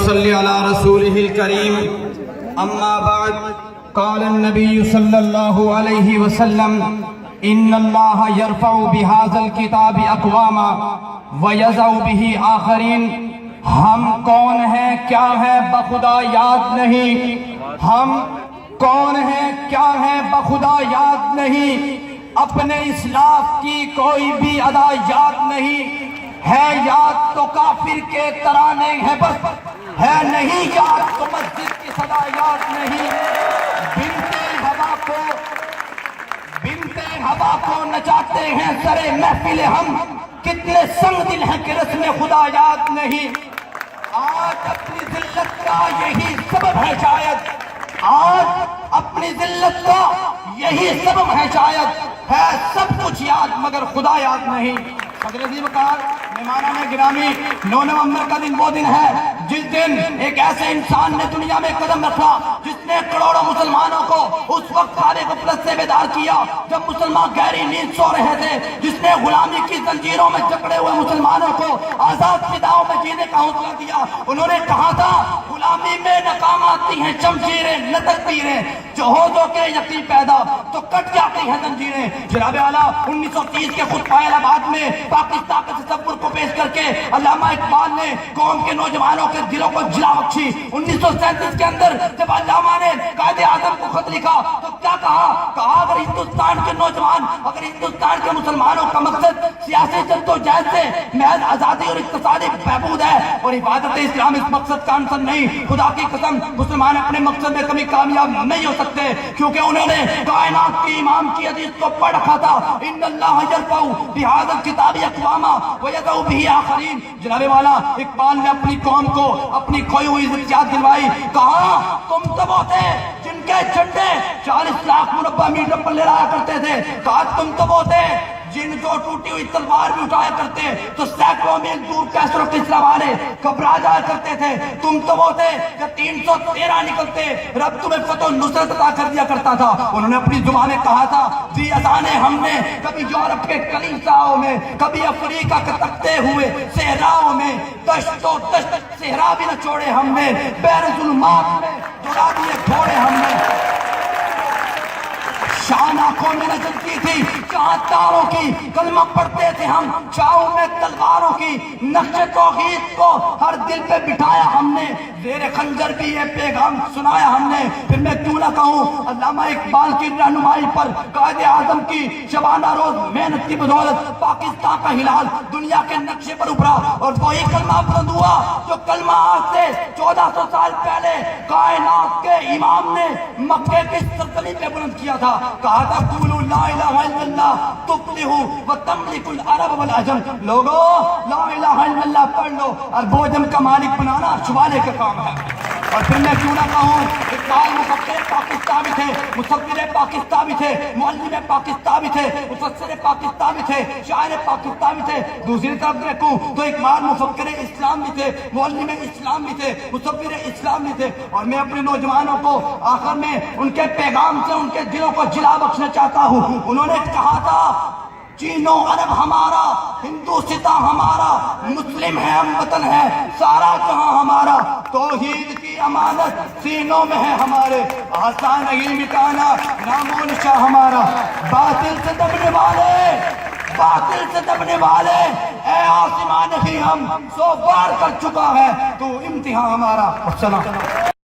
وصل على رسوله الكريم اما بعد قال النبي صلى الله عليه وسلم ان الله يرفع بهذا الكتاب اقواما ويضع به آخرین. ہم کون ہیں کیا ہیں بخدا یاد نہیں. ہم کون ہیں کیا ہیں بخدا یاد نہیں. اپنے اسلاف کی کوئی بھی ادا یاد نہیں ہے. یاد تو کافر کے ترانے ہیں بس ہے نہیں یاد تو مسجد کی صدا یاد نہیں. بنتے ہوا کو نچاتے ہیں سرے محفل ہم. کتنے سنگ دل ہیں کہ رسم خدا یاد نہیں. آج اپنی ذلت کا یہی سبب ہے شاید. آج اپنی ذلت کا یہی سبب ہے شاید. ہے سب کچھ یاد مگر خدا یاد نہیں. صدر عزیز وقار مہمانان گرامی 9 نومبر کا دن وہ دن ہے جس دن ایک ایسے انسان نے دنیا میں قدم رکھا جس نے کروڑوں مسلمانوں کو اس وقت حال غفلت سے بیدار کیا جب مسلمان گہری نیند سو رہے تھے. جس نے غلامی کی زنجیروں میں جکڑے ہوئے مسلمانوں کو آزاد فضاؤں میں جینے کا حوصلہ دیا. انہوں نے کہا تھا غلامی میں ناکام آتی ہیں شمشیریں لٹک تیریں جوہدوں کے یقین پیدا تو کٹ جاتی ہیں زنجیریں. جناب اعلیٰ 1930 کے خطبہ الہٰ میں پاکستان کے تصور کو پیش کر کے علامہ اقبال نے قوم کے نوجوانوں کے دلوں کو جلا بخشی. 1937 کے اندر جب علامہ نے قائد اعظم کو خط لکھا تو کیا کہا اگر ہندوستان کے نوجوان اگر ہندوستان کے مسلمانوں کا مقصد سیاسی جدوجہد سے محض آزادی اور اقتصادی بہبود ہے اور حفاظت اسلام اس مقصد کا عنصر نہیں, خدا کی قسم مسلمان اپنے مقصد میں کبھی کامیاب نہیں ہو سکتے کیونکہ انہوں نے کائنات کی امام کی حدیث کو پڑھ رکھا تھا ان اللہ یرفع بہذا الکتاب اقواما ویضع به آخرین. جناب والا اقبال نے اپنی قوم کو اپنی کھوئی ہوئی عزت یاد دلوائی. کہا تم تو وہ تھے جن کے جھنڈے 40 لاکھ مربع میٹر پر لہرایا کرتے تھے. کہا تم تو وہ تھے جن جو ٹوٹی ہوئی تلوار بھی اٹھایا کرتے تو سینکڑوں میل دور کیسر و کسرا والے گھبرا جایا کرتے تھے. تم تو وہ تھے کہ 313 نکلتے رب تمہیں فتح و نصرت عطا کر دیا کرتا تھا. انہوں نے اپنی زبان میں کہا تھا دی اذانیں ہم نے کبھی یورپ کے کلیساؤں میں کبھی افریقہ کے تکتے ہوئے صحراؤں میں دشت و دشت صحرا بھی نہ چھوڑے ہم نے بیر ظلمات میں دوڑا دیے گھوڑے ہم نے. شان آنکھوں میں نظر کی تھی جہاں تاروں کی کلمہ پڑھتے تھے ہم چھاؤں میں تلواروں کی نقش توحید کو ہر دل پہ بٹھایا ہم نے زیر خنجر بھی یہ پیغام سنایا ہم نے. پھر میں کیوں نہ کہوں علامہ اقبال کی رہنمائی پر قائد اعظم کی شبانہ روز محنت کی بدولت پاکستان کا ہلال دنیا کے نقشے پر ابھرا اور وہی کلمہ بلند ہوا جو کلمہ آج سے 1400 سال پہلے کائنات کے امام نے مکے کی سرزمین پہ بلند کیا تھا. کہا تھا قولوا لا الہ الا اللہ تفلحوا وتملکوا العرب والعجم. لوگو لا الہ الا اللہ پڑھ لو اور بوجم کا مالک بنانا چھوالے کا کام ہے. اور پھر میں کیوں نہ کہوں اقبال مفکر پاکستان بھی تھے مصور پاکستان بھی تھے معلم پاکستان بھی تھے مفسر پاکستان بھی تھے شاعر پاکستان بھی تھے. دوسری طرف دیکھوں تو اقبال مفکر اسلام بھی تھے معلم اسلام بھی تھے مصور اسلام بھی تھے. اور میں اپنے نوجوانوں کو آخر میں ان کے پیغام سے ان کے دلوں کو جلا بخشنا چاہتا ہوں. انہوں نے کہا تھا چینو عرب ہمارا ہندوستان ہمارا مسلم ہے ہم وطن ہے سارا جہاں ہمارا توحید کی امانت سینوں میں ہے ہمارے آسان نہیں مٹانا نام و نشاں ہمارا. باطل سے دبنے والے اے آسمان ہی ہم 100 بار کر چکا ہے تو امتحان ہمارا. السلام.